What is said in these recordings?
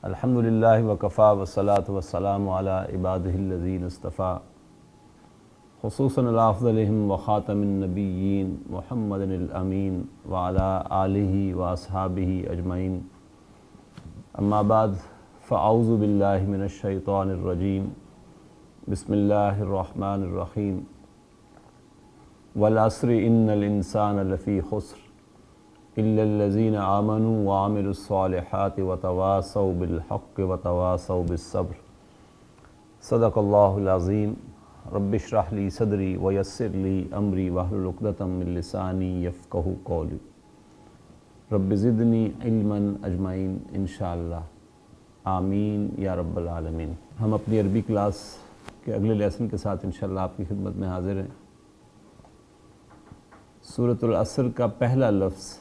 الحمدللہ وکفا والصلاۃ والسلام علی عبادہ الذین اصطفیٰ خصوصاً علی افضلہم وخاتم النبیین محمد الامین وعلی آلہ واصحابہ اجمعین اما بعد فاعوذ باللہ من الشیطان الرجیم بسم اللہ الرحمن الرحیم والعصر ان الانسان لفی خسر الا الذین آمنوا وعملوا الصالحات وتواصوا بالحق وتواصوا بالصبر صدق اللہ العظیم رب اشرح لی صدری ویسر لی امری واحلل عقدۃ من لسانی یفقہوا قولی رب زدنی علما اجمعین انشاءاللہ آمین یا رب العالمین۔ ہم اپنی عربی کلاس کے اگلے لیسن کے ساتھ انشاءاللہ آپ کی خدمت میں حاضر ہیں۔ سورۃ العصر کا پہلا لفظ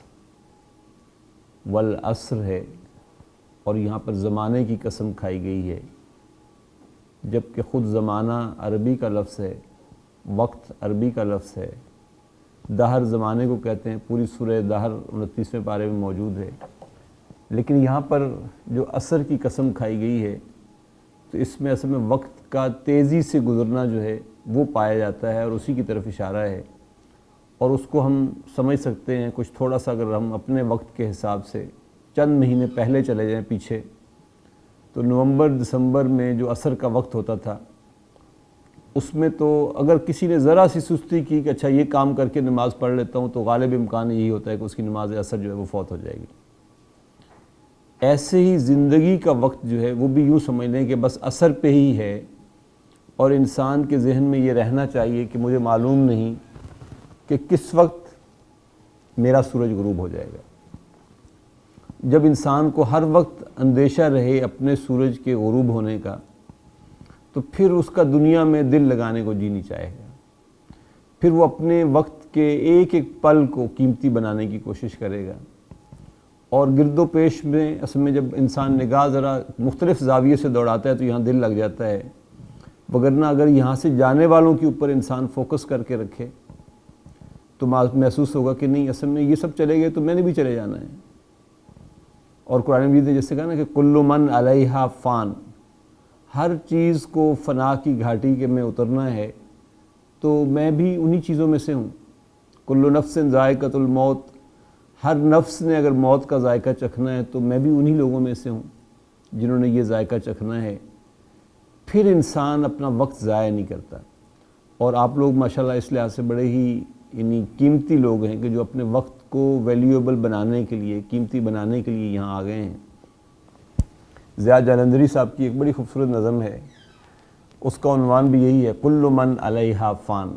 والعصر ہے اور یہاں پر زمانے کی قسم کھائی گئی ہے، جبکہ خود زمانہ عربی کا لفظ ہے، وقت عربی کا لفظ ہے، دہر زمانے کو کہتے ہیں۔ پوری سورہ دہر 29ویں پارے میں موجود ہے، لیکن یہاں پر جو عصر کی قسم کھائی گئی ہے تو اس میں اصل میں وقت کا تیزی سے گزرنا جو ہے وہ پایا جاتا ہے اور اسی کی طرف اشارہ ہے، اور اس کو ہم سمجھ سکتے ہیں کچھ تھوڑا سا اگر ہم اپنے وقت کے حساب سے چند مہینے پہلے چلے جائیں پیچھے، تو نومبر دسمبر میں جو عصر کا وقت ہوتا تھا اس میں تو اگر کسی نے ذرا سی سستی کی کہ اچھا یہ کام کر کے نماز پڑھ لیتا ہوں تو غالب امکان یہی ہوتا ہے کہ اس کی نماز عصر جو ہے وہ فوت ہو جائے گی۔ ایسے ہی زندگی کا وقت جو ہے وہ بھی یوں سمجھ لیں کہ بس عصر پہ ہی ہے، اور انسان کے ذہن میں یہ رہنا چاہیے کہ مجھے معلوم نہیں کہ کس وقت میرا سورج غروب ہو جائے گا۔ جب انسان کو ہر وقت اندیشہ رہے اپنے سورج کے غروب ہونے کا، تو پھر اس کا دنیا میں دل لگانے کو جی نہیں چاہے گا، پھر وہ اپنے وقت کے ایک ایک پل کو قیمتی بنانے کی کوشش کرے گا، اور گرد و پیش میں اصل میں جب انسان نگاہ ذرا مختلف زاویے سے دوڑاتا ہے تو یہاں دل لگ جاتا ہے، وگرنہ اگر یہاں سے جانے والوں کے اوپر انسان فوکس کر کے رکھے تو محسوس ہوگا کہ نہیں اصل میں یہ سب چلے گئے تو میں نے بھی چلے جانا ہے۔ اور قرآن مجید نے جس سے کہا نا کہ کل من علیہا فان، ہر چیز کو فنا کی گھاٹی کے میں اترنا ہے، تو میں بھی انہی چیزوں میں سے ہوں۔ کل نفس ذائقۃ الموت، ہر نفس نے اگر موت کا ذائقہ چکھنا ہے تو میں بھی انہی لوگوں میں سے ہوں جنہوں نے یہ ذائقہ چکھنا ہے۔ پھر انسان اپنا وقت ضائع نہیں کرتا، اور آپ لوگ ماشاءاللہ اس لحاظ سے بڑے ہی قیمتی لوگ ہیں کہ جو اپنے وقت کو ویلیوبل بنانے کے لیے، قیمتی بنانے کے لیے یہاں آ گئے ہیں۔ ضیاء جالندھری صاحب کی ایک بڑی خوبصورت نظم ہے، اس کا عنوان بھی یہی ہے، کل من علیہا فان۔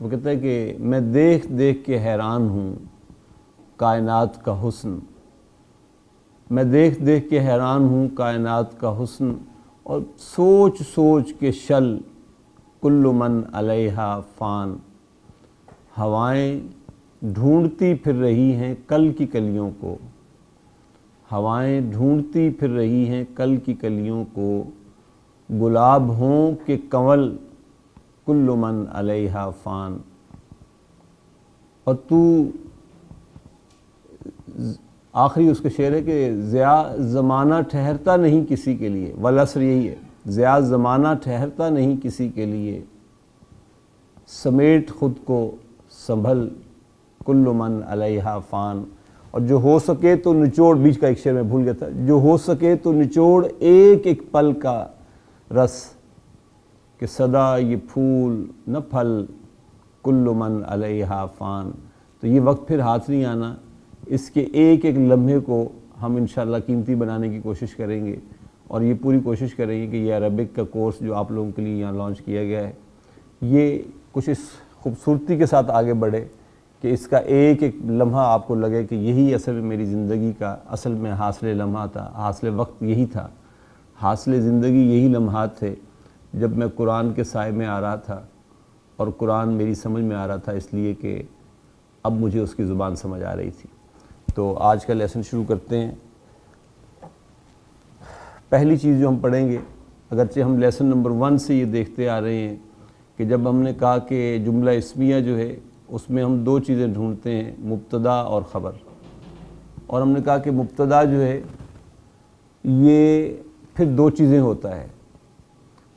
وہ کہتا ہے کہ میں دیکھ دیکھ کے حیران ہوں کائنات کا حسن، میں دیکھ دیکھ کے حیران ہوں کائنات کا حسن، اور سوچ سوچ کے شل کل من علیہا فان۔ ہوائیں ڈھونڈتی پھر رہی ہیں کل کی کلیوں کو، ہوائیں ڈھونڈتی پھر رہی ہیں کل کی کلیوں کو، گلاب ہوں کہ کنول کل من علیہا فان۔ اور تو آخری اس کا شعر ہے کہ ضیاء زمانہ ٹھہرتا نہیں کسی کے لیے، والعصر یہی ہے، ضیاء زمانہ ٹھہرتا نہیں کسی کے لیے، سمیٹ خود کو سنبھل کل من علیہا فان۔ اور جو ہو سکے تو نچوڑ، بیچ کا ایک شعر میں بھول گیا تھا، جو ہو سکے تو نچوڑ ایک ایک پل کا رس، کہ صدا یہ پھول نہ پھل کل من علیہا فان۔ تو یہ وقت پھر ہاتھ نہیں آنا، اس کے ایک ایک لمحے کو ہم انشاءاللہ قیمتی بنانے کی کوشش کریں گے، اور یہ پوری کوشش کریں گے کہ یہ عربک کا کورس جو آپ لوگوں کے لیے یہاں لانچ کیا گیا ہے یہ کچھ اس خوبصورتی کے ساتھ آگے بڑھے کہ اس کا ایک ایک لمحہ آپ کو لگے کہ یہی اصل میری زندگی کا اصل میں حاصل لمحہ تھا، حاصل وقت یہی تھا، حاصل زندگی یہی لمحات تھے جب میں قرآن کے سائے میں آ رہا تھا، اور قرآن میری سمجھ میں آ رہا تھا اس لیے کہ اب مجھے اس کی زبان سمجھ آ رہی تھی۔ تو آج کا لیسن شروع کرتے ہیں۔ پہلی چیز جو ہم پڑھیں گے، اگرچہ ہم لیسن نمبر 1 سے یہ دیکھتے آ رہے ہیں کہ جب ہم نے کہا کہ جملہ اسمیہ جو ہے اس میں ہم 2 چیزیں ڈھونڈتے ہیں، مبتدا اور خبر، اور ہم نے کہا کہ مبتدا جو ہے یہ پھر دو چیزیں ہوتا ہے،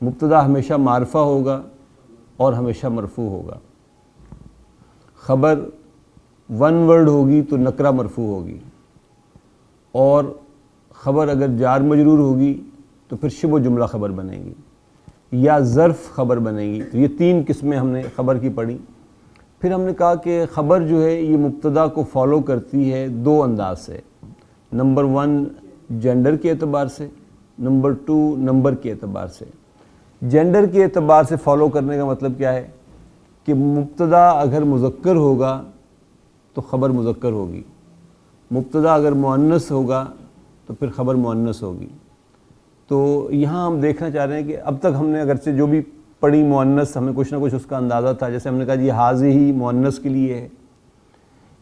مبتدا ہمیشہ معرفہ ہوگا اور ہمیشہ مرفوع ہوگا. خبر ون ورڈ ہوگی تو نکرہ مرفوع ہوگی، اور خبر اگر جار مجرور ہوگی تو پھر شبہ جملہ خبر بنے گی یا ظرف خبر بنے گی. تو یہ تین قسمیں ہم نے خبر کی پڑھی. پھر ہم نے کہا کہ خبر جو ہے یہ مبتدا کو فالو کرتی ہے دو انداز سے. نمبر 1 جینڈر کے اعتبار سے، نمبر 2 نمبر کے اعتبار سے. جینڈر کے اعتبار سے فالو کرنے کا مطلب کیا ہے کہ مبتدا اگر مذکر ہوگا تو خبر مذکر ہوگی، مبتدا اگر مؤنث ہوگا تو پھر خبر مؤنث ہوگی. تو یہاں ہم دیکھنا چاہ رہے ہیں کہ اب تک ہم نے اگرچہ جو بھی پڑھی مؤنث، ہمیں کچھ نہ کچھ اس کا اندازہ تھا. جیسے ہم نے کہا یہ حاضی ہی مؤنث کے لیے ہے.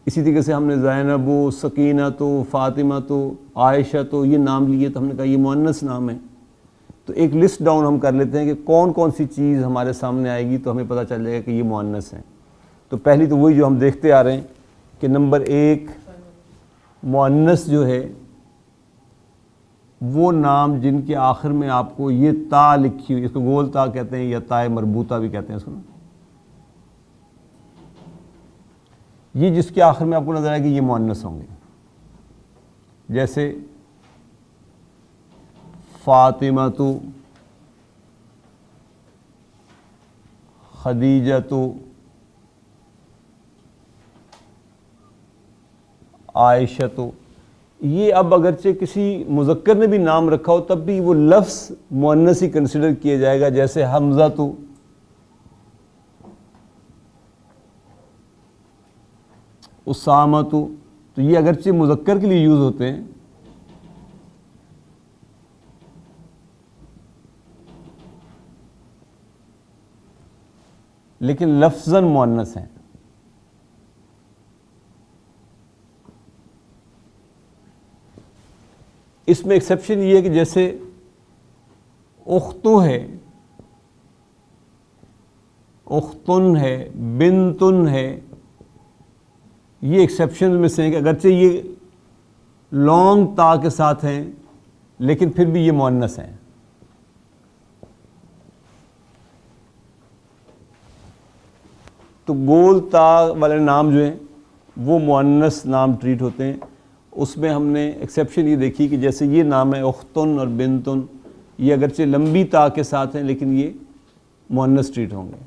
اسی طریقے سے ہم نے زینب و سکینہ تو فاطمہ تو عائشہ تو یہ نام لیے تو ہم نے کہا یہ مؤنث نام ہے. تو ایک لسٹ ڈاؤن ہم کر لیتے ہیں کہ کون کون سی چیز ہمارے سامنے آئے گی تو ہمیں پتہ چل جائے گا کہ یہ مؤنث ہیں. تو پہلی تو وہی جو ہم دیکھتے آ رہے ہیں کہ نمبر 1 مؤنث جو ہے وہ نام جن کے آخر میں آپ کو یہ تا لکھی ہوئی، اس کو گول تا کہتے ہیں یا تائے مربوطہ بھی کہتے ہیں. سنو، یہ جس کے آخر میں آپ کو نظر آئے کہ یہ مؤنث ہوں گے، جیسے فاطمہ تو، خدیجہ تو، عائشہ تو. یہ اب اگرچہ کسی مذکر نے بھی نام رکھا ہو تب بھی وہ لفظ مؤنث ہی کنسیڈر کیا جائے گا. جیسے حمزہ تو، اسامہ تو یہ اگرچہ مذکر کے لیے یوز ہوتے ہیں لیکن لفظاً مؤنث ہیں. اس میں ایکسیپشن یہ ہے کہ جیسے اختو ہے، اختن ہے، بنتن ہے، یہ ایکسیپشن میں سے ہیں کہ اگرچہ یہ لانگ تا کے ساتھ ہیں لیکن پھر بھی یہ مؤنث ہیں. تو گول تا والے نام جو ہیں وہ مؤنث نام ٹریٹ ہوتے ہیں. اس میں ہم نے ایکسیپشن یہ دیکھی کہ جیسے یہ نام ہے اختن اور بنتن، یہ اگرچہ لمبی تا کے ساتھ ہیں لیکن یہ مؤنث ٹریٹ ہوں گے.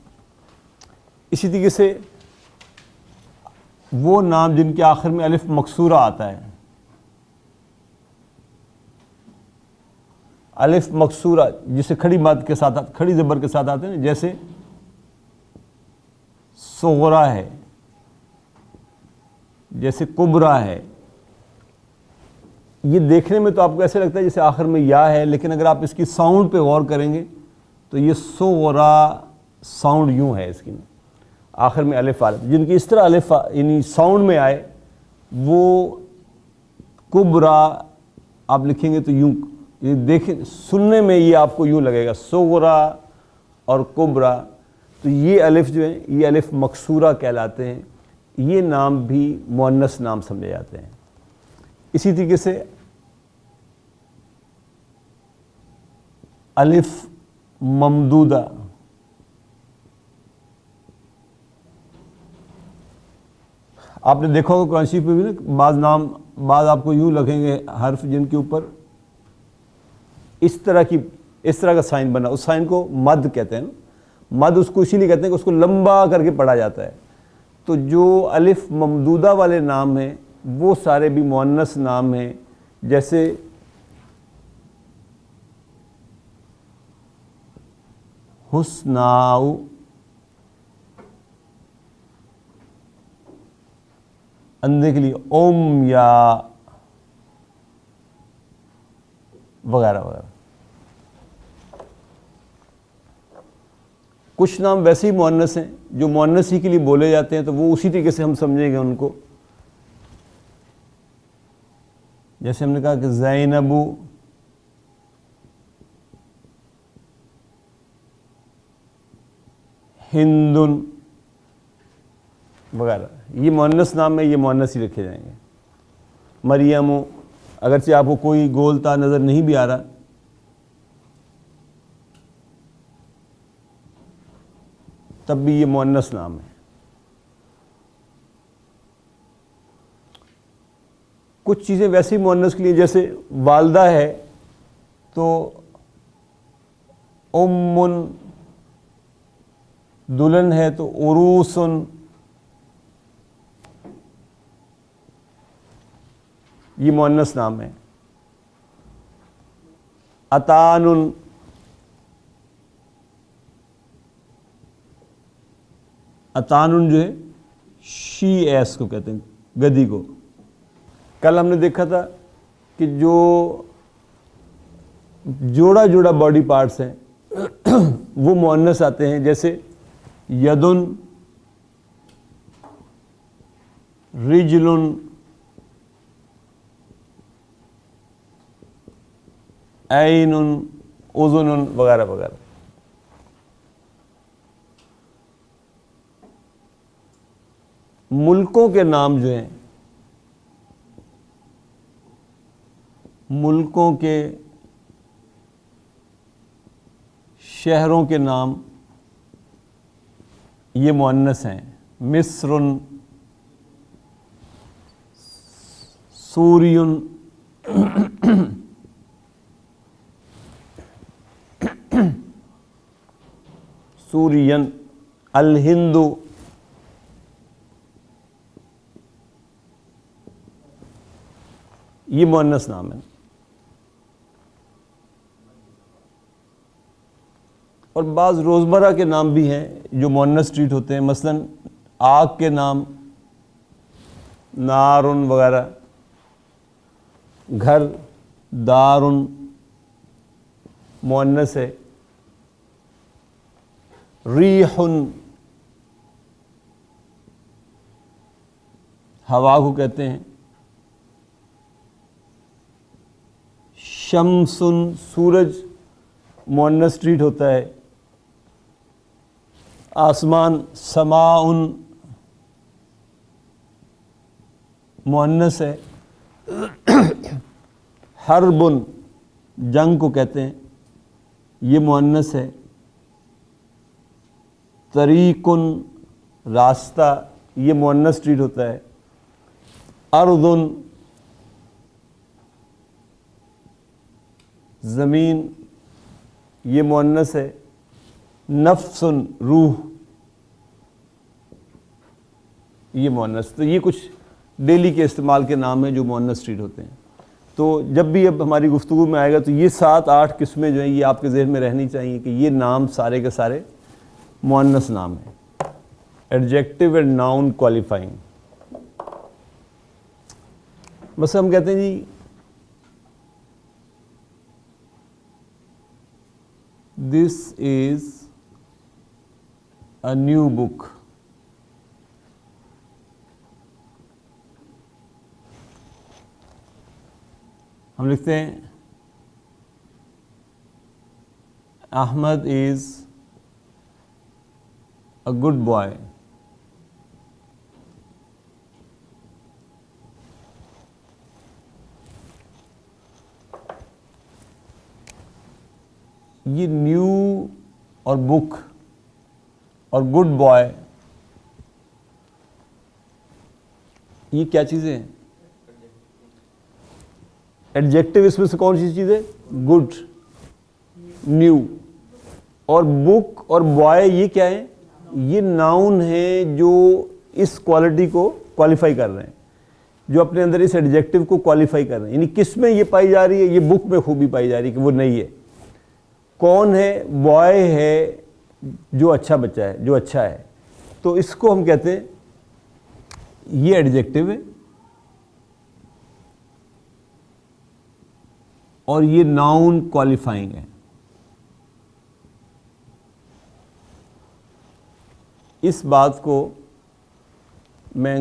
اسی طریقے سے وہ نام جن کے آخر میں الف مکسورہ آتا ہے، الف مکسورہ جسے کھڑی مد کے ساتھ، کھڑی زبر کے ساتھ آتے ہیں، جیسے صغرا ہے، جیسے کبرا ہے. یہ دیکھنے میں تو آپ کو ایسے لگتا ہے جیسے آخر میں یا ہے، لیکن اگر آپ اس کی ساؤنڈ پہ غور کریں گے تو یہ صغرا ساؤنڈ یوں ہے، اس کی آخر میں الف آ. جن کی اس طرح الف یعنی ساؤنڈ میں آئے وہ کبرا آپ لکھیں گے تو یوں، یہ دیکھیں سننے میں یہ آپ کو یوں لگے گا صغرا اور کبرا. تو یہ الف جو ہیں یہ الف مکسورہ کہلاتے ہیں. یہ نام بھی مؤنث نام سمجھے جاتے ہیں. اسی طریقے سے الف ممدودہ، آپ نے دیکھا ہوگا قرآن شریف میں بھی نا بعض نام، بعض آپ کو یوں لگیں گے حرف جن کے اوپر اس طرح کا سائن بنا، اس سائن کو مد کہتے ہیں نا. مد اس کو اسی لیے کہتے ہیں کہ اس کو لمبا کر کے پڑھا جاتا ہے. تو جو الف ممدودہ والے نام ہیں وہ سارے بھی مؤنث نام ہیں. جیسے حسناؤ، اندھے کے لیے اوم یا وغیرہ وغیرہ. کچھ نام ویسے ہی مؤنث ہیں جو مؤنث ہی کے لیے بولے جاتے ہیں، تو وہ اسی طریقے سے ہم سمجھیں گے ان کو. جیسے ہم نے کہا کہ زینب، ہندن وغیرہ، یہ مؤنث نام ہے، یہ مؤنث ہی رکھے جائیں گے. مریم، اگرچہ آپ کو کوئی گول تا نظر نہیں بھی آ رہا، تب بھی یہ مؤنث نام ہے۔ کچھ چیزیں ویسے ہی مؤنث کے لیے، جیسے والدہ ہے تو ام، دلہن ہے تو عروس، یہ مؤنث نام ہے۔ اتان، اتان جو ہے شی ایس کو کہتے ہیں، گدھی کو۔ کل ہم نے دیکھا تھا کہ جو جوڑا جوڑا باڈی پارٹس ہیں وہ مؤنث آتے ہیں، جیسے یدن، رجل، عین، اذن وغیرہ وغیرہ۔ ملکوں کے نام جو ہیں، ملکوں کے، شہروں کے نام یہ مؤنث ہیں۔ مصر، سوری، سورین، الہند، یہ مؤنث نام ہے۔ اور بعض روزمرہ کے نام بھی ہیں جو مؤنث ٹریٹ ہوتے ہیں، مثلا آگ کے نام نارن وغیرہ، گھر دارن مؤنث ہے۔ ریحن ہوا کو کہتے ہیں۔ شمسن سورج مؤنث ٹریٹ ہوتا ہے۔ آسمان سماؤن مؤنث ہے۔ حربن جنگ کو کہتے ہیں، یہ مؤنث ہے۔ طریقن راستہ، یہ مؤنث ٹریٹ ہوتا ہے۔ ارضن زمین، یہ مؤنث ہے۔ نفس روح، یہ مؤنث۔ تو یہ کچھ ڈیلی کے استعمال کے نام ہیں جو مؤنث ٹریٹ ہوتے ہیں۔ تو جب بھی اب ہماری گفتگو میں آئے گا تو یہ 7-8 قسمیں جو ہیں یہ آپ کے ذہن میں رہنی چاہیے کہ یہ نام سارے کے سارے مؤنث نام ہیں۔ Adjective and noun qualifying. بس ہم کہتے ہیں جی دس از اے نیو بک، ہم لکھتے ہیں احمد از اے گڈ بوائے، یہ نیو اور بک اور گڈ بوائے یہ کیا چیزیں ہیں؟ ایڈجیکٹو اس میں سے کون سی چیز ہے؟ گڈ، نیو، اور بک اور بوائے یہ کیا ہے؟ یہ ناؤن ہیں جو اس کوالٹی کو کوالیفائی کر رہے ہیں، جو اپنے اندر اس ایڈجیکٹو کو کوالیفائی کر رہے ہیں، یعنی کس میں یہ پائی جا رہی ہے؟ یہ بک میں خوبی پائی جا رہی ہے کہ وہ نہیں ہے۔ کون ہے؟ بوائے ہے جو اچھا بچہ ہے، جو اچھا ہے، تو اس کو ہم کہتے ہیں یہ ایڈجیکٹو ہے، اور یہ ناؤن کوالیفائنگ ہے۔ اس بات کو میں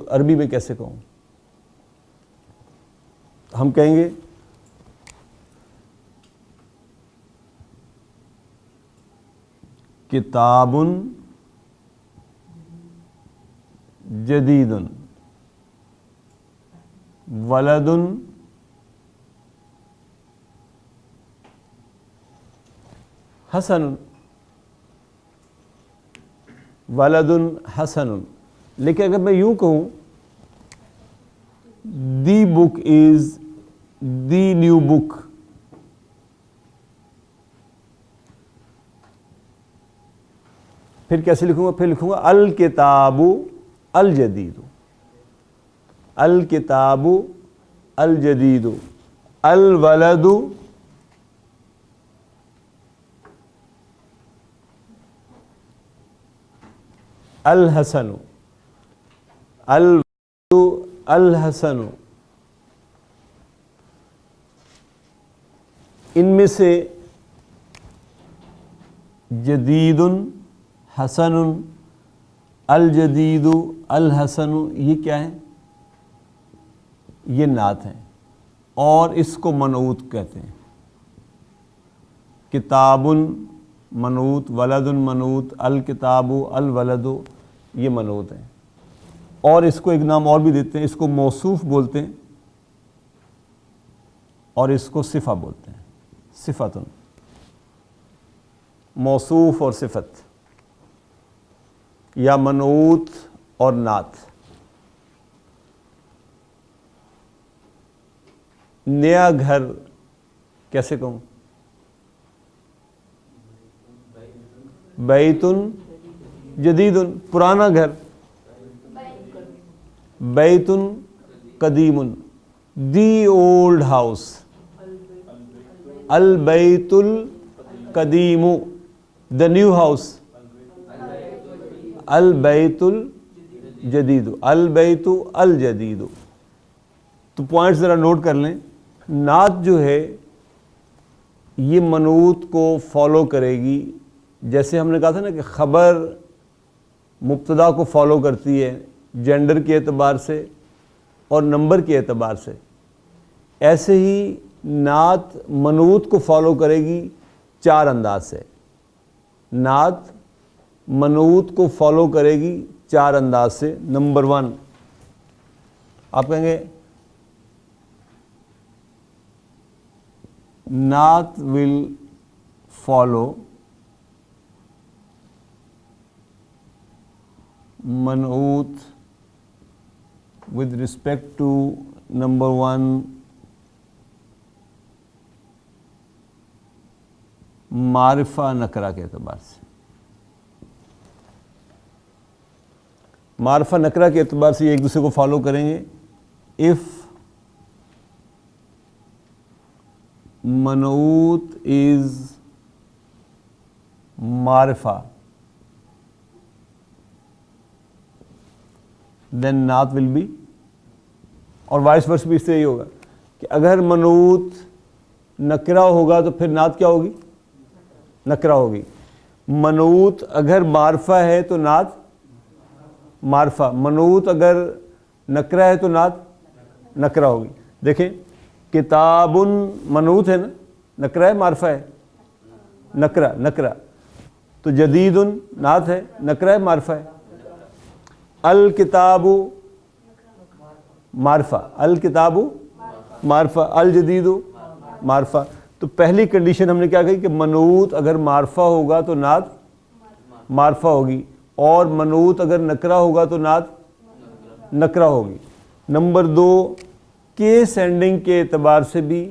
عربی میں کیسے کہوں؟ ہم کہیں گے کتاب جدید، ولد حسن، ولد حسن. لیکن اگر میں یوں کہوں دی بک از دی نیو بک، پھر کیسے لکھوں گا؟ پھر لکھوں گا الکتاب الجدید، الکتاب الجدید، الولد الحسن، الولد الحسن. ان میں سے جدید حسن، الجدید الحسن، یہ کیا ہے؟ یہ نعت ہیں اور اس کو منعوت کہتے ہیں. کتاب منعوت، ولد منعوت، الکتاب الولد، یہ منعوت ہیں. اور اس کو ایک نام اور بھی دیتے ہیں، اس کو موصوف بولتے ہیں اور اس کو صفہ بولتے ہیں. صفت، موصوف اور صفت، یا منعوت اور نعت. نیا گھر کیسے کہوں؟ بیت جدید. پرانا گھر بیت قدیم. دی اولڈ ہاؤس البیت القدیم. دا نیو ہاؤس البیت الجدید، البیت الجدید. تو پوائنٹس ذرا نوٹ کر لیں. نعت جو ہے یہ منعوت کو فالو کرے گی. جیسے ہم نے کہا تھا نا کہ خبر مبتدا کو فالو کرتی ہے جینڈر کے اعتبار سے اور نمبر کے اعتبار سے، ایسے ہی نعت منعوت کو فالو کرے گی 4 انداز سے. نعت منعوت کو فالو کرے گی 4 انداز سے. نمبر 1، آپ کہیں گے نعت ول فالو منعوت with respect to number 1 معرفہ نکرہ کے اعتبار سے. معرفہ نکرہ کے اعتبار سے یہ ایک دوسرے کو فالو کریں گے. if منعوت is معرفہ then نعت will be، اور وائس ورس بھی اس سے یہی ہوگا کہ اگر منعوت نکرہ ہوگا تو پھر نعت کیا ہوگی؟ نکرہ ہوگی. منعوت اگر معرفہ ہے تو نعت معرفہ، منعوت اگر نکرہ ہے تو نعت نکرہ ہوگی. دیکھیں کتاب منعوت ہے نا، نکرہ ہے معرفہ ہے؟ نکرہ، نکرہ. تو جدید نعت ہے، نکرہ ہے معرفہ ہے؟ الکتاب معرفہ، الکتاب معرفہ، الجدید معرفہ. تو پہلی کنڈیشن ہم نے کیا کہی کہ منعوت اگر معرفہ ہوگا تو نعت معرفہ ہوگی، اور منعوت اگر نکرہ ہوگا تو نعت نکرہ ہوگی. نمبر 2، کیس اینڈنگ کے اعتبار سے بھی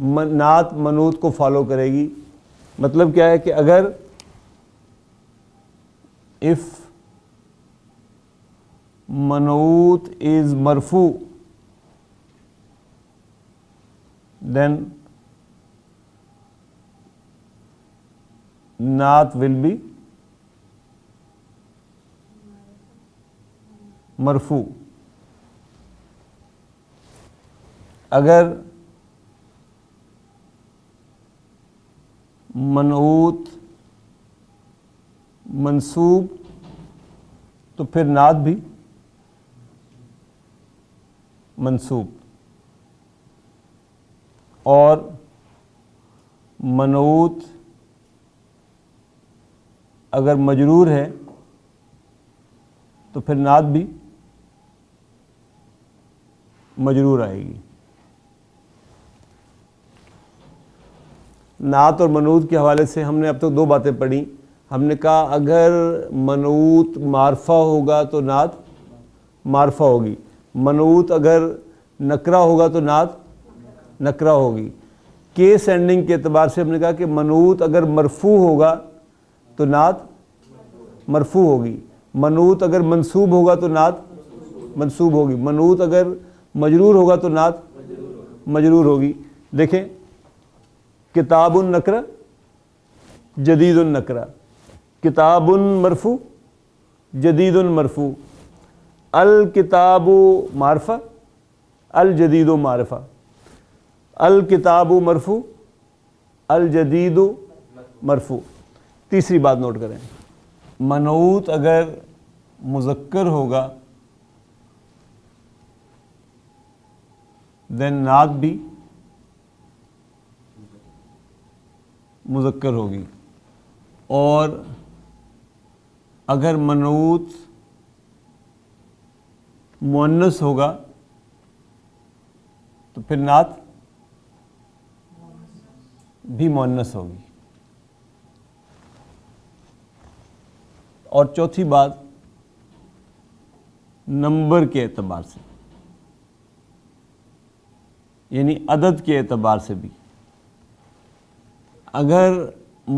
نعت منعوت کو فالو کرے گی. مطلب کیا ہے کہ اگر if منعوت is مرفوع then نعت will be مرفوع. اگر منعوت منصوب تو پھر نعت بھی منصوب. اور منعوت اگر مجرور ہے تو پھر نعت بھی مجرور آئے گی. نعت اور منعوت کے حوالے سے ہم نے اب تک دو باتیں پڑھی. ہم نے کہا اگر منعوت معرفہ ہوگا تو نعت معرفہ ہوگی, منعوت اگر نکرہ ہوگا تو نعت نکرہ ہوگی. کیس اینڈنگ کے اعتبار سے ہم نے کہا کہ منعوت اگر مرفوع ہوگا تو نعت مرفوع ہوگی, منعوت اگر منصوب ہوگا تو نعت منصوب ہوگی, منعوت اگر مجرور ہوگا تو نعت مجرور ہوگی. دیکھیں کتاب النکرہ جدید النکرہ, کتاب مرفوع جدید مرفوع, الکتاب معرفہ الجدید معرفہ, الکتاب مرفوع الجدید مرفوع. تیسری بات نوٹ کریں, منعوت اگر مذکر ہوگا دین نعت بھی مذکر ہوگی, اور اگر منعوت مؤنث ہوگا تو پھر نعت بھی مؤنث ہوگی. اور چوتھی بات نمبر کے اعتبار سے, یعنی عدد کے اعتبار سے بھی, اگر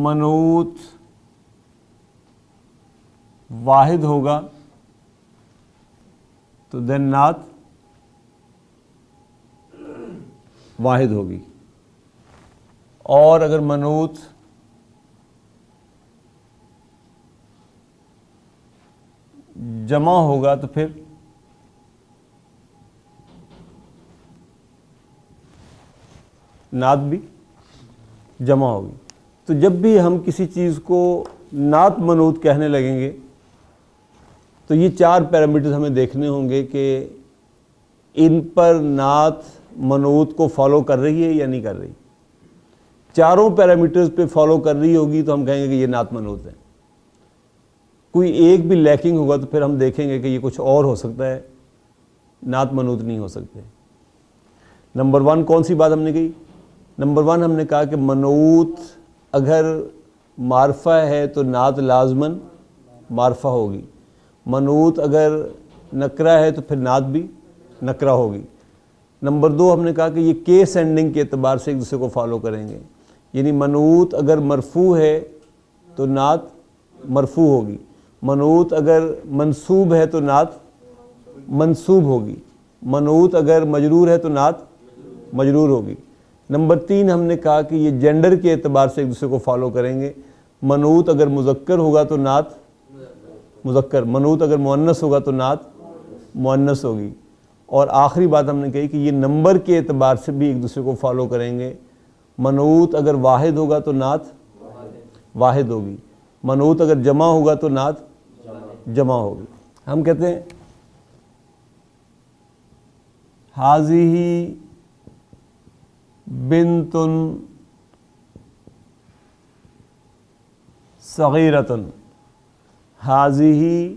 منعوت واحد ہوگا تو دین نعت واحد ہوگی, اور اگر منعوت جمع ہوگا تو پھر نعت بھی جمع ہوگی. تو جب بھی ہم کسی چیز کو نعت منعوت کہنے لگیں گے تو یہ چار پیرامیٹرز ہمیں دیکھنے ہوں گے کہ ان پر نعت منعوت کو فالو کر رہی ہے یا نہیں کر رہی. چاروں پیرامیٹرز پہ فالو کر رہی ہوگی تو ہم کہیں گے کہ یہ نعت منعوت ہے. کوئی ایک بھی لیکنگ ہوگا تو پھر ہم دیکھیں گے کہ یہ کچھ اور ہو سکتا ہے, نعت منعوت نہیں ہو سکتے. نمبر 1 کون سی بات ہم نے کہی؟ نمبر 1 ہم نے کہا کہ منعوت اگر معرفہ ہے تو نعت لازماً معرفہ ہوگی, منعوت اگر نکرہ ہے تو پھر نعت بھی نکرہ ہوگی. نمبر 2 ہم نے کہا کہ یہ کیس اینڈنگ کے اعتبار سے ایک دوسرے کو فالو کریں گے, یعنی منعوت اگر مرفوع ہے تو نعت مرفوع ہوگی, منعوت اگر منصوب ہے تو نعت منصوب ہوگی, منعوت اگر مجرور ہے تو نعت مجرور ہوگی. نمبر 3 ہم نے کہا کہ یہ جینڈر کے اعتبار سے ایک دوسرے کو فالو کریں گے, منعوت اگر مذکر ہوگا تو نعت مذکر, منعوت اگر مؤنث ہوگا تو نعت مؤنث ہوگی. اور آخری بات ہم نے کہی کہ یہ نمبر کے اعتبار سے بھی ایک دوسرے کو فالو کریں گے, منعوت اگر واحد ہوگا تو نعت واحد ہوگی, منعوت اگر جمع ہوگا تو نعت جمع ہوگی. ہم کہتے ہیں حاذی بنت صغیرۃ, حاذی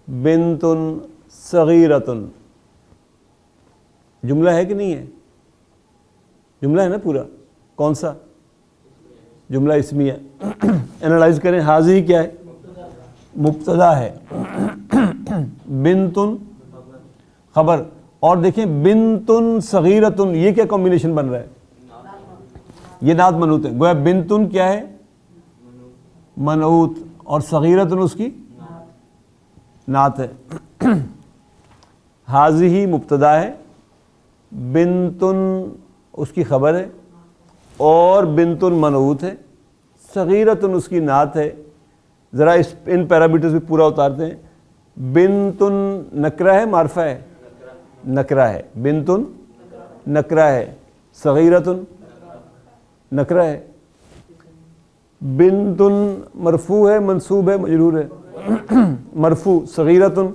بنت صغیرۃ. جملہ ہے کہ نہیں ہے؟ جملہ ہے نا پورا. کون سا جملہ اسمیہ؟ انالائز کریں. حاذی کیا ہے؟ مبتدا ہے, بنتن خبر, اور دیکھیں بنتن صغیرتن یہ کیا کمبینیشن بن رہا ہے؟ یہ نعت منعوت ہے. گویا بنتن کیا ہے؟ منعوت, اور صغیرتن اس کی نعت ہے. حاذی مبتدا ہے, بنتن اس کی خبر ہے, اور بنتن منعوت ہے, صغیرتن اس کی نعت ہے. ذرا ان پیرامیٹرز بھی پورا اتارتے ہیں. بنتن نکرہ ہے معرفہ ہے؟ نکرہ ہے. بنتن نکرہ ہے, صغیرتن نکرہ ہے. بنتن مرفوع ہے منصوب ہے مجرور ہے؟ مرفوع. صغیرتن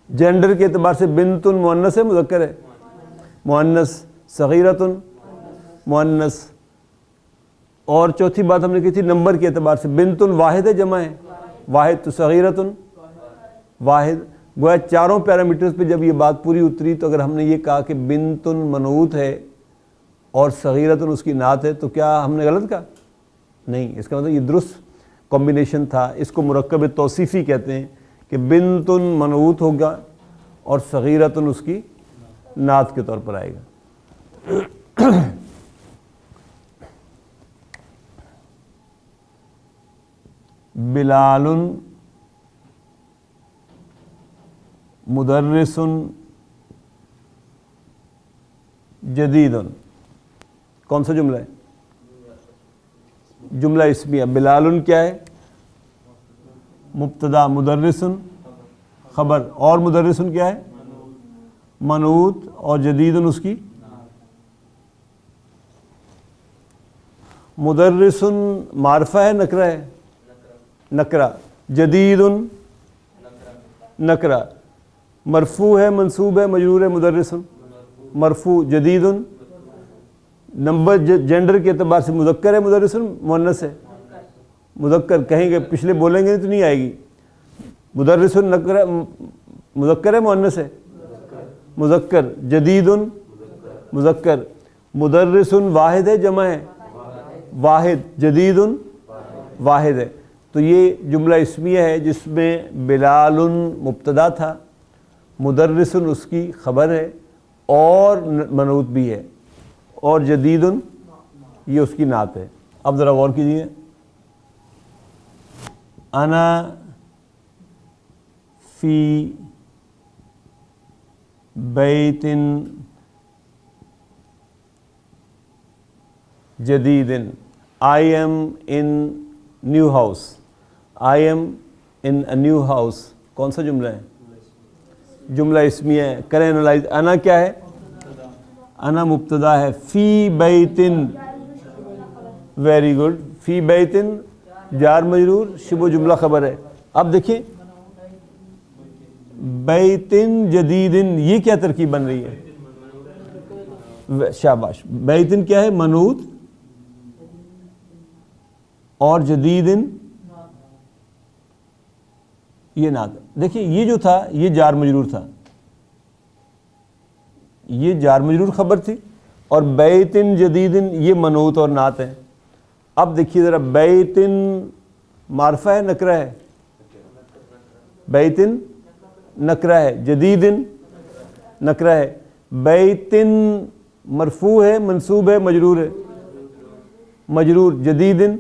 جینڈر کے اعتبار سے بنتن مؤنث ہے مذکر ہے؟ مؤنث. صغیرتن مؤنث. اور چوتھی بات ہم نے کی تھی نمبر کے اعتبار سے, بنتن واحد ہے جمع ہے؟ واحد, تو صغیرتن واحد. گویا چاروں پیرامیٹرز پہ جب یہ بات پوری اتری تو اگر ہم نے یہ کہا کہ بنتن منعوت ہے اور صغیرتن اس کی نعت ہے، تو کیا ہم نے غلط کہا؟ نہیں، اس کا مطلب یہ درست کمبینیشن تھا. اس کو مرکب توصیفی کہتے ہیں کہ بنتن منعوت ہوگا اور صغیرتن اس کی نعت کے طور پر آئے گا. بلال مدرس جدید. کون سا جملہ ہے؟ جملہ اسمیہ. بلال کیا ہے؟ مبتدا، مدرس خبر، اور مدرس کیا ہے؟ منعوت، اور جدید اس کی. مدرس معرفہ ہے نکرہ ہے؟ نکرہ. جدید نکرہ. مرفوع ہے منصوب ہے مجرور ہے؟ مدرس مرفوع. جدید نمبر جینڈر کے اعتبار سے مذکر ہے مدرس مؤنث ہے؟ مذکر. کہیں گے پچھلے بولیں گے تو نہیں آئے گی. مدرس نکرہ مذکر ہے مؤنث ہے؟ مذکر. جدید مذکر. مدرس واحد ہے جمع ہے؟ واحد. جدید واحد ہے. تو یہ جملہ اسمیہ ہے جس میں بلال مبتدا تھا، مدرس اس کی خبر ہے اور منعوت بھی ہے، اور جدید یہ اس کی نعت ہے. اب ذرا غور کیجیے. انا فی بیت جدید. I am in new house. I am in a new house. کون سا جملہ ہے؟ جملہ اسمیہ ہے. کریں انالائز. انا کیا ہے؟ انا مبتدا ہے. فی بیتن، ویری گڈ. فی بیتن جار مجرور، شبہ جملہ خبر ہے. اب دیکھیں بیتن جدیدن، یہ کیا ترکیب بن رہی ہے؟ شاباش. بیتن کیا ہے؟ منعوت، اور جدیدن یہ نعت. دیکھیں یہ جو تھا یہ جار مجرور تھا، یہ جار مجرور خبر تھی، اور بیتن جدیدن یہ منعوت اور نعت ہے. اب دیکھیے ذرا، بیتن معرفہ ہے نکرہ ہے؟ بیتن نکرہ ہے. جدیدن نکرہ ہے. بیتن مرفوع ہے منصوب ہے مجرور ہے؟ مجرور. جدیدن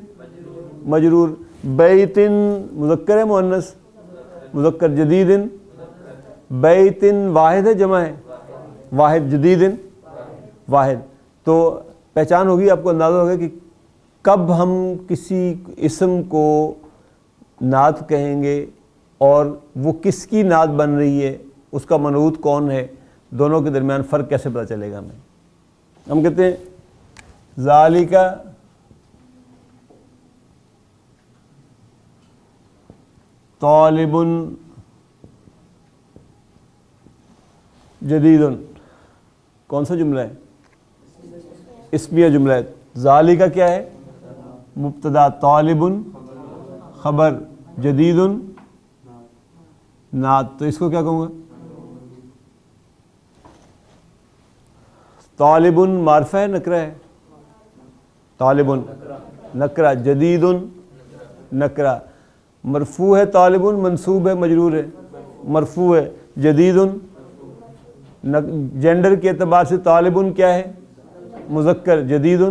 مجرور. بیتن مذکر ہے مؤنث؟ مذکر. جدیدن. بیتن واحد ہے جمع ہے؟ واحد. جدیدن واحد. تو پہچان ہوگی، آپ کو اندازہ ہوگا کہ کب ہم کسی اسم کو نعت کہیں گے اور وہ کس کی نعت بن رہی ہے، اس کا منعوت کون ہے، دونوں کے درمیان فرق کیسے پتہ چلے گا ہمیں. ہم کہتے ہیں ذالک طالب جدید. کون سا جملہ ہے؟ اسمیہ جملہ ہے. ذالک کیا ہے؟ مبتدا. طالب خبر. جدید نعت. تو اس کو کیا کہوں گا؟ طالب معرفہ ہے نکرہ ہے؟ طالب نکرہ. جدید نکرہ. مرفوع ہے طالب منصوب ہے مجرور ہے؟ مرفوع ہے. جدید جینڈر کے اعتبار سے طالب کیا ہے؟ مذکر. جدید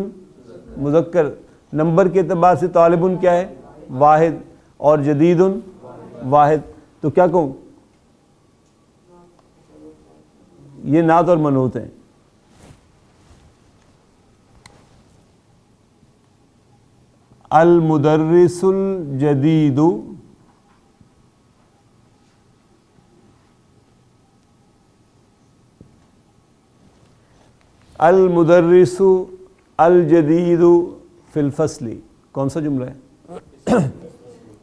مذکر. نمبر کے اعتبار سے طالب کیا ہے؟ واحد. اور جدید واحد. تو کیا کہوں؟ یہ نعت اور منعوت ہیں. المدرس الجدید المدرس الجدید فی الفصل. کون سا جملہ ہے؟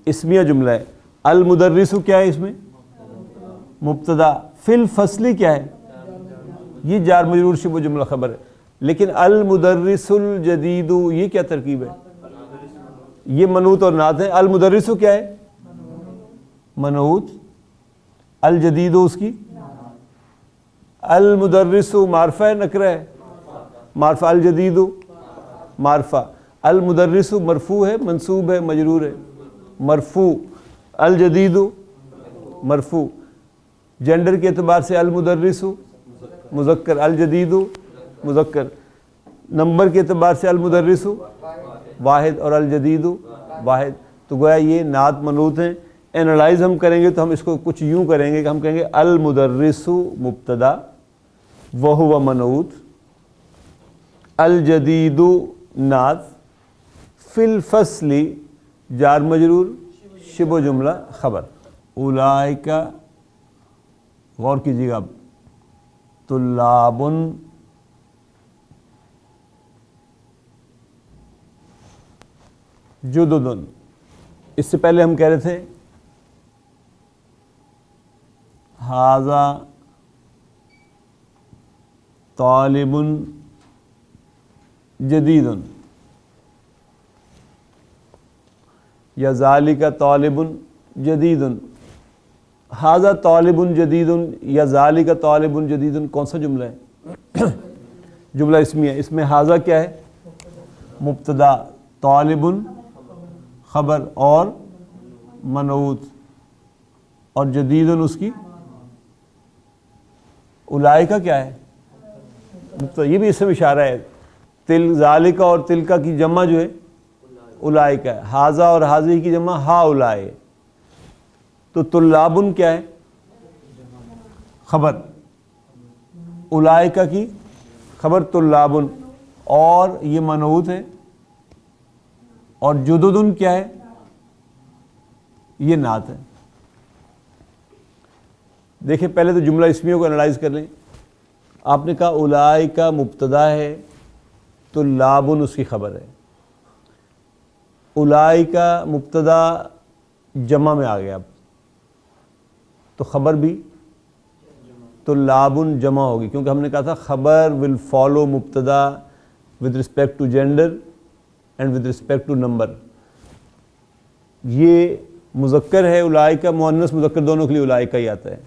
اسمیہ جملہ ہے. المدرس کیا ہے اس میں؟ مبتدا. فی الفصل کیا ہے؟ یہ جار مجرور شبہ جملہ خبر ہے. لیکن المدرس الجدید یہ کیا ترکیب ہے؟ یہ منعوت اور نعت ہے. المدرس کیا ہے؟ منعوت. الجدید اس کی. المدرس معرفہ ہے نکرہ ہے؟ معرفہ. الجدید معرفہ. المدرس مرفوع ہے منصوب ہے مجرور ہے؟ مرفوع. الجدید مرفوع. جینڈر کے اعتبار سے المدرس مذکر، الجدید مذکر. نمبر کے اعتبار سے المدرس واحد اور الجدید واحد. تو گویا یہ نعت منعوت ہیں. اینالائز ہم کریں گے تو ہم اس کو کچھ یوں کریں گے کہ ہم کہیں گے المدرس مبتدا وہو منعوت، الجدید نعت، فی الفصل جار مجرور، شبہ جملہ خبر. اولئک، غور کیجیے گا، طلاب جدد. اس سے پہلے ہم کہہ رہے تھے ھذا طالب جدید یا ذالک طالب جدید. ھذا طالب جدید یا ذالک طالب جدید کون سا جملہ ہے؟ جملہ اسمیہ. اس میں ھذا کیا ہے؟ مبتدا، طالب خبر اور منعوت، اور جدید اس کی. اولئک کیا ہے؟ یہ بھی اس میں اشارہ ہے. تل ذالک اور تلکا کی جمع جو ہے اولئک ہے. ھذا اور ھذہ کی جمع ہؤلاء. تو طلابن کیا ہے؟ خبر. اولئک کی خبر طلابن، اور یہ منعوت ہے. اور جددن کیا ہے؟ یہ نعت ہے. دیکھیں پہلے تو جملہ اسمیوں کو انالائز کر لیں. آپ نے کہا اولئک مبتدا ہے، طلابن اس کی خبر ہے. اولئک مبتدا جمع میں آ گیا، اب تو خبر بھی طلابن جمع ہوگی، کیونکہ ہم نے کہا تھا خبر ول فالو مبتدا with respect to gender and with respect to number. یہ مذکر ہے اولئک، مؤنث مذکر دونوں کے لیے اولئک ہی آتا ہے.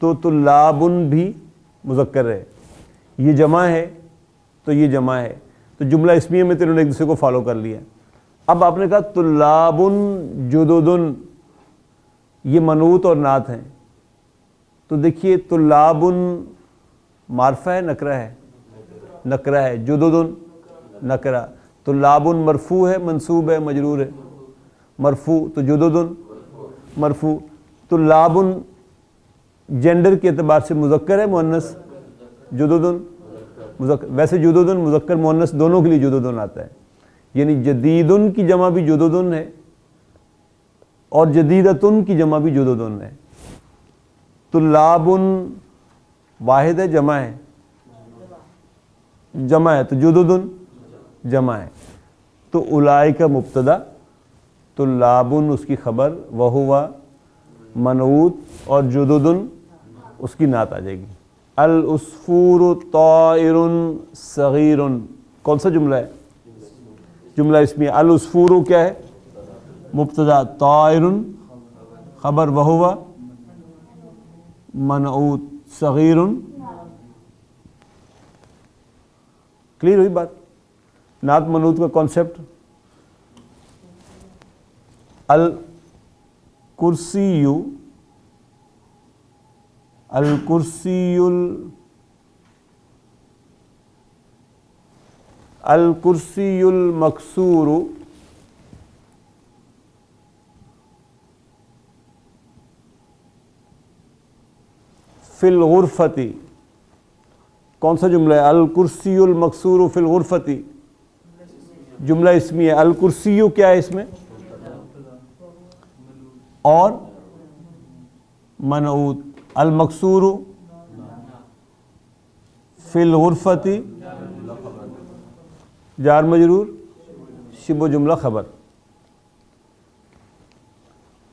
تو طلابن بھی مذکر ہے، یہ جمع ہے تو یہ جمع ہے. تو جملہ اسمیہ میں تینوں نے ایک دوسرے کو فالو کر لیا. اب آپ نے کہا طلابن جددن، یہ منعوت اور نعت ہیں. تو دیکھیے طلابن معرفہ ہے نکرہ ہے؟ نکرہ ہے. جددن نکرہ. طلابن مرفوع ہے منصوب ہے مجرور ہے؟ مرفوع. تو جددن مرفوع. طلابن جینڈر کے اعتبار سے مذکر ہے مؤنث؟ جددن مذکر. ویسے جددن مذکر مؤنث دونوں کے لیے جددن آتا ہے، یعنی جدیدن کی جمع بھی جددن ہے اور جدیدتن کی جمع بھی جددن ہے. طلابن واحد ہے جمع ہے؟ جمع ہے. تو جددن جمع ہے. تو اولئک مبتدا، طلابن اس کی خبر، وہو منعوت، اور جددن اس کی نعت آ جائے گی. العصفور طائر صغیر کون سا جملہ ہے؟ جملہ اسمیہ. العصفور کیا ہے؟ مبتدا، طائر خبر، وہو منعوت، صغیر. کلیئر ہوئی بات؟ نعت منعوت کا کانسیپٹ. الکرسی، الکرسی المکسور فی الغرفۃ کون سا جملہ ہے؟ الکرسی المکسور فی الغرفۃ جملہ اسمی ہے. الکرسی کیا ہے اس میں؟ اور منعوت. المکسور فی الغرفۃ جار مجرور، شبہ جملہ خبر.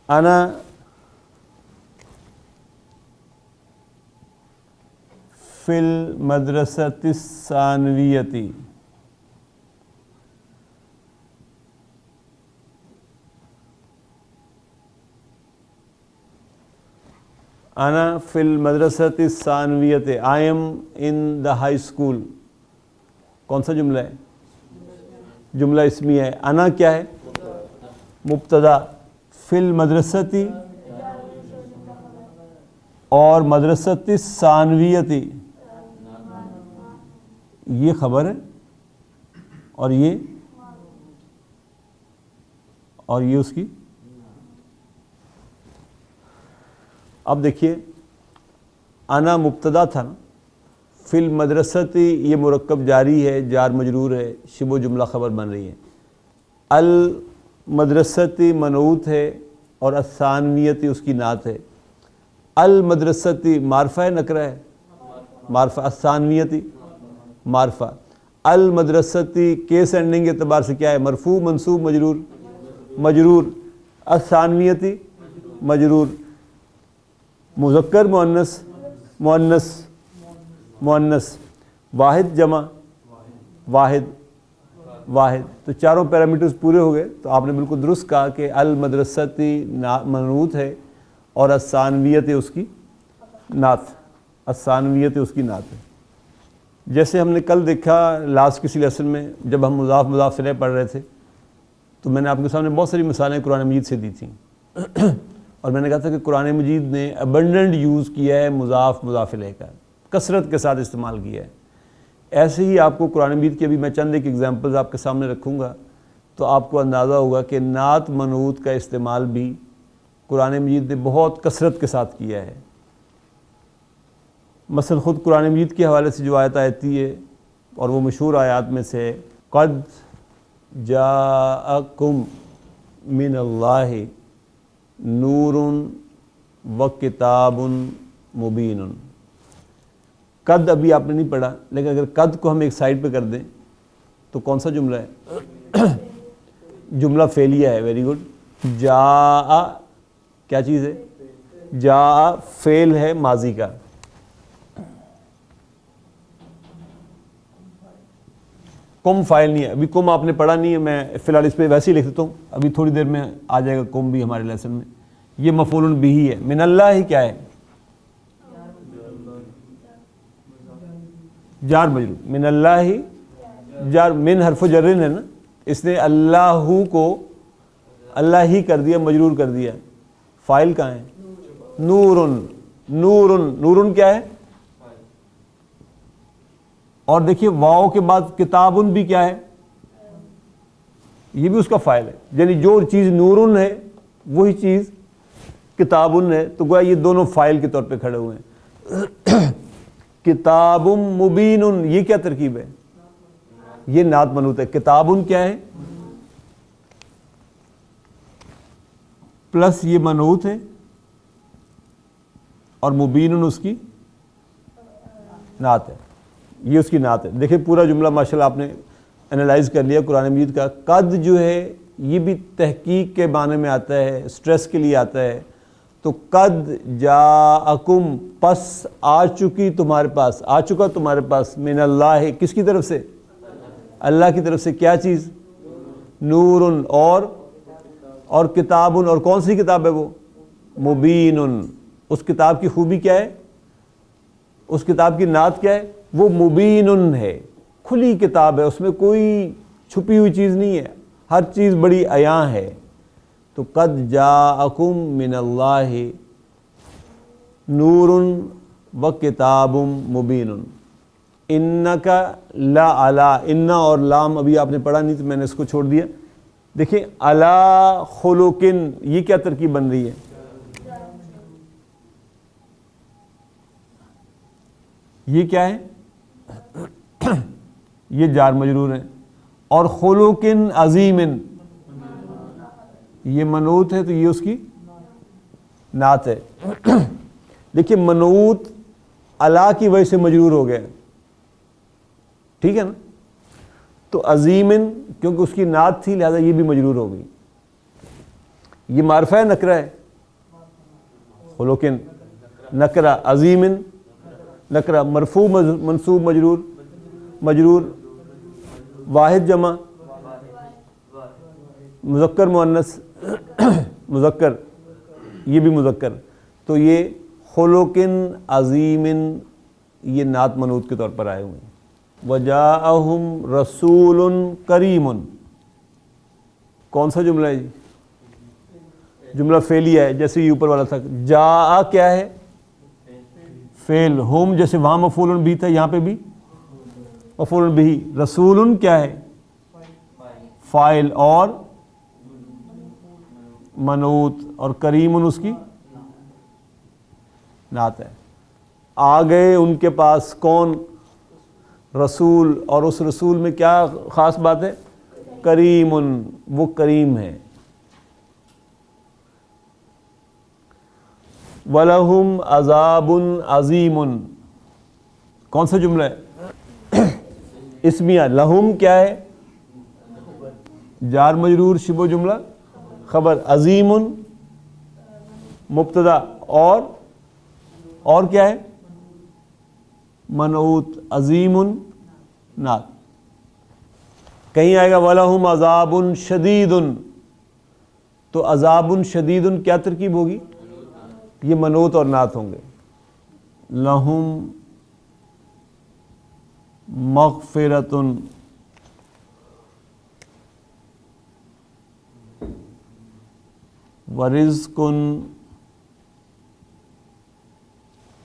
انا فی المدرسۃ الثانویۃ انا فی المدرسۃ الثانویۃ. I am in the high school. کون سا جملہ ہے؟ جملہ اسمی ہے. انا کیا ہے؟ مبتدا. فی المدرستی اور مدرستی ثانویتی یہ خبر ہے، اور یہ اس کی. اب دیکھیے انا مبتدا تھا نا، فی المدرستی یہ مرکب جاری ہے، جار مجرور ہے، شبہ جملہ خبر بن رہی ہے. المدرستی منعوت ہے اور الثانویتی اس کی نعت ہے. المدرستی معرفہ ہے نکرہ ہے؟ معرفہ. الثانویتی معرفہ. المدرستی کیس اینڈنگ اعتبار سے کیا ہے؟ مرفوع، منصوب، مجرور؟ مجرور. الثانویتی مجرور. مذکر مؤنث؟ مؤنث. مؤنث. واحد جمع؟ واحد. واحد. تو چاروں پیرامیٹرز پورے ہو گئے. تو آپ نے بالکل درست کہا کہ المدرستی منعوت ہے اور الثانویت اس کی نعت. الثانویت اس کی نعت ہے. جیسے ہم نے کل دیکھا لاسٹ کسی لیسن میں جب ہم مضاف مضاف الیہ پڑھ رہے تھے، تو میں نے آپ کے سامنے بہت ساری مثالیں قرآن مجید سے دی تھیں اور میں نے کہا تھا کہ قرآن مجید نے ابنڈنٹ یوز کیا ہے مضاف مضاف الیہ کا، کثرت کے ساتھ استعمال کیا ہے. ایسے ہی آپ کو قرآن مجید کی ابھی میں چند ایک ایگزامپلز آپ کے سامنے رکھوں گا تو آپ کو اندازہ ہوگا کہ نعت منعوت کا استعمال بھی قرآن مجید نے بہت کثرت کے ساتھ کیا ہے. مثلا خود قرآن مجید کے حوالے سے جو آیت آتی ہے اور وہ مشہور آیات میں سے قد جاءکم من اللہ نور و کتاب مبین. قد ابھی آپ نے نہیں پڑھا، لیکن اگر قد کو ہم ایک سائڈ پہ کر دیں تو کون سا جملہ ہے؟ جملہ فعلیہ ہے. Very good. جاء کیا چیز ہے؟ جاء فعل ہے ماضی کا. کم فائل نہیں ہے. ابھی کم آپ نے پڑھا نہیں ہے، میں فی الحال اس پہ ویسے ہی لکھ دیتا ہوں، ابھی تھوڑی دیر میں آ جائے گا کم بھی ہمارے لیسن میں. یہ مفعول بہ ہے. من اللہ ہی کیا ہے؟ جار مجرور. من اللہ ہی جار. من حرف جر ہے نا، اس نے اللہ کو اللہ ہی کر دیا، مجرور کر دیا. فائل کہاں ہے؟ نورن. نورن. نورن کیا ہے؟ اور دیکھیے واو کے بعد کتابن بھی کیا ہے؟ یہ بھی اس کا فائل ہے. یعنی جو چیز نورن ہے وہی چیز کتابن ہے. تو گویا یہ دونوں فائل کے طور پہ کھڑے ہوئے ہیں. کتاب مبین، یہ کیا ترکیب ہے؟ یہ نعت منعوت ہے. کتابن کیا ہے؟ پلس یہ منعوت ہے اور مبین اس کی نعت ہے. یہ اس کی نعت ہے. دیکھیں پورا جملہ ماشاءاللہ آپ نے انالائز کر لیا قرآن مجید کا. قد جو ہے یہ بھی تحقیق کے معنی میں آتا ہے، سٹریس کے لیے آتا ہے. تو قد جاءکم پس آ چکی تمہارے پاس، آ چکا تمہارے پاس، من اللہ کس کی طرف سے؟ اللہ کی طرف سے. کیا چیز؟ نورن اور کتابن. اور کون سی کتاب ہے وہ؟ مبین. اس کتاب کی خوبی کیا ہے؟ اس کتاب کی نعت کیا ہے؟ وہ مبین ہے، کھلی کتاب ہے، اس میں کوئی چھپی ہوئی چیز نہیں ہے، ہر چیز بڑی عیاں ہے. تو قد جاءکم من اللہ نور و کتاب مبین. انک لا علی. ان اور لام ابھی آپ نے پڑھا نہیں تو میں نے اس کو چھوڑ دیا. دیکھیں علی خلقن، یہ کیا ترکیب بن رہی ہے؟ یہ کیا ہے؟ یہ جار مجرور ہے. اور خلقن عظیم یہ منعوت ہے تو یہ اس کی نعت ہے. دیکھیے منعوت علا کی وجہ سے مجرور ہو گیا، ٹھیک ہے نا. تو عظیم کیونکہ اس کی نعت تھی لہذا یہ بھی مجرور ہو گئی. یہ معرفہ ہے نکرہ ہے؟ خلقن نکرہ، عظیم نکرہ. مرفوع منصوب مجرور مجرور. واحد جمع مذکر مؤنث مذکر، یہ بھی مذکر. تو یہ خلقن عظیم یہ نعت منعوت کے طور پر آئے ہوئے ہیں. وجاءہم رسول کریم، کون سا جملہ ہے جی؟ جملہ فعلیہ ہے، جیسے یہ اوپر والا تھا. جاء کیا ہے؟ فعل. ہم جیسے وہاں مفعول بھی تھا، یہاں پہ بھی مفعول بھی. رسول کیا ہے؟ فاعل اور منعوت، اور کریم اس کی نعت ہے. آ گئے ان کے پاس کون؟ رسول. اور اس رسول میں کیا خاص بات ہے؟ کریم، وہ کریم ہے. وَلَهُمْ عَذَابٌ عَظِيمٌ، کون سا جملہ ہے؟ اسمیہ. لہم کیا ہے؟ جار مجرور شبہ جملہ خبر. عظیم مبتدا، اور کیا ہے؟ منعوت. عظیم نعت. کہیں آئے گا وَلَهُمْ عَذَابٌ شَدِيدٌ، تو عذاب شدید کیا ترکیب ہوگی؟ یہ منعوت اور نعت ہوں گے. لہم مغفرۃ ورزق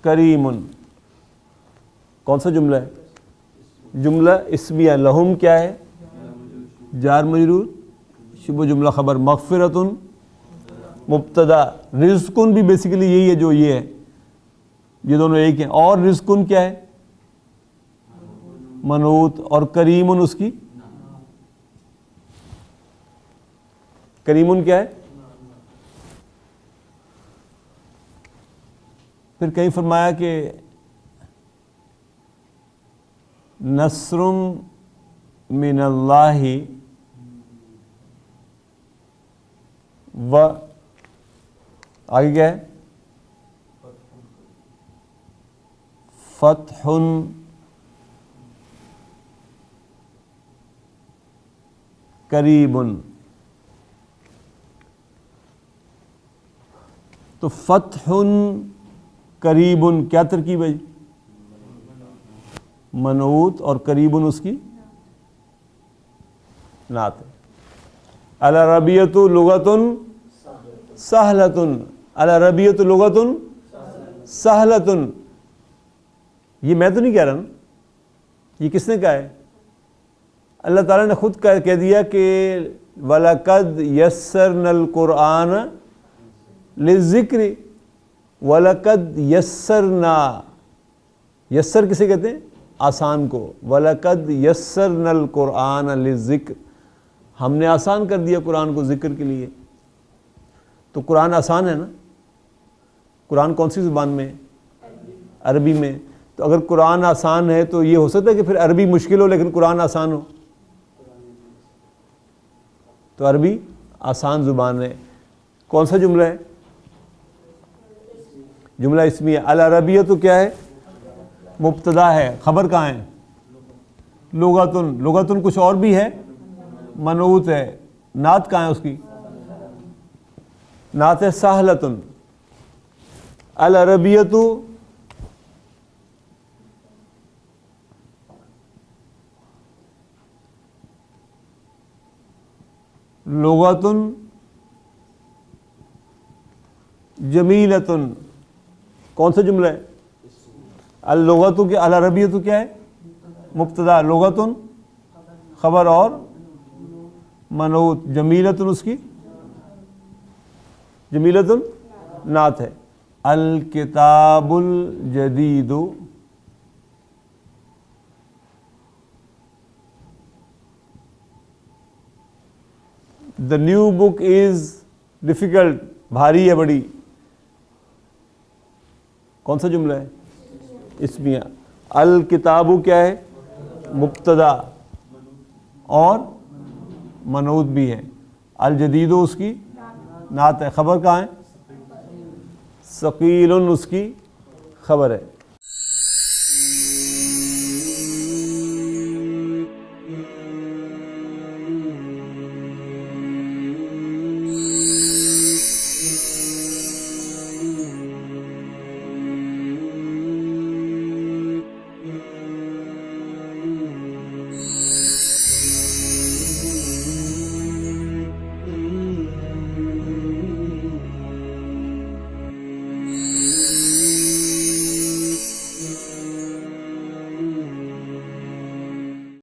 کریم، کون سا جملہ ہے؟ جملہ اسمیہ. لہم کیا ہے؟ جار مجرور شبہ جملہ خبر. مغفرۃ مبتدا. رزقن بھی بیسیکلی یہی ہے جو یہ ہے، یہ دونوں ایک ہیں. اور رزقن کیا ہے؟ منعوت. اور کریمن اس کی کریمن کیا ہے؟ پھر کہیں فرمایا کہ نصر من اللہ و آگے کیا ہے؟ فتح قریب. تو فتح قریب کیا ترکیب ہے؟ منعوت اور قریب اس کی نعت ہے. العربیۃ لغۃ سہلۃ، العربیۃ لغۃ سہلۃ. یہ میں تو نہیں کہہ رہا نا، یہ کس نے کہا ہے؟ اللہ تعالیٰ نے خود کہہ دیا کہ وَلَقَدْ يَسَّرْنَا الْقُرْآنَ لِلذِّكْرِ. وَلَقَدْ يَسَّرْنَا، یسر کسے کہتے ہیں؟ آسان کو. وَلَقَدْ يَسَّرْنَا الْقُرْآنَ لِلذِّكْرِ، ہم نے آسان کر دیا قرآن کو ذکر کے لیے. تو قرآن آسان ہے نا. قرآن کون سی زبان میں؟ عربی میں. تو اگر قرآن آسان ہے تو یہ ہو سکتا ہے کہ پھر عربی مشکل ہو لیکن قرآن آسان ہو؟ تو عربی آسان زبان ہے. کون سا جملہ ہے؟ جملہ اسمیہ. العربیہ تو کیا ہے؟ مبتدا ہے. خبر کہاں ہے؟ لغتن. لغتن کچھ اور بھی ہے، منعوت ہے. نعت کہاں ہے اس کی؟ نعت ہے سہلتن. العربیۃ لغتن جمیلتن، کون سا جملہ ہے؟ اللغت کیا؟ العربیۃ کیا ہے؟ مبتدا. لغتن خبر اور منعوت. جمیلتن اس کی جمیلتن نعت ہے. الکتاب الجدید the new book is difficult، بھاری ہے بڑی. کون سا جملہ ہے؟ اسمیہ. الکتاب کیا ہے؟ مبتدا اور منعوت بھی ہے. الجدید اس کی نعت ہے. خبر کہاں ہے؟ ثقیل اس کی خبر ہے.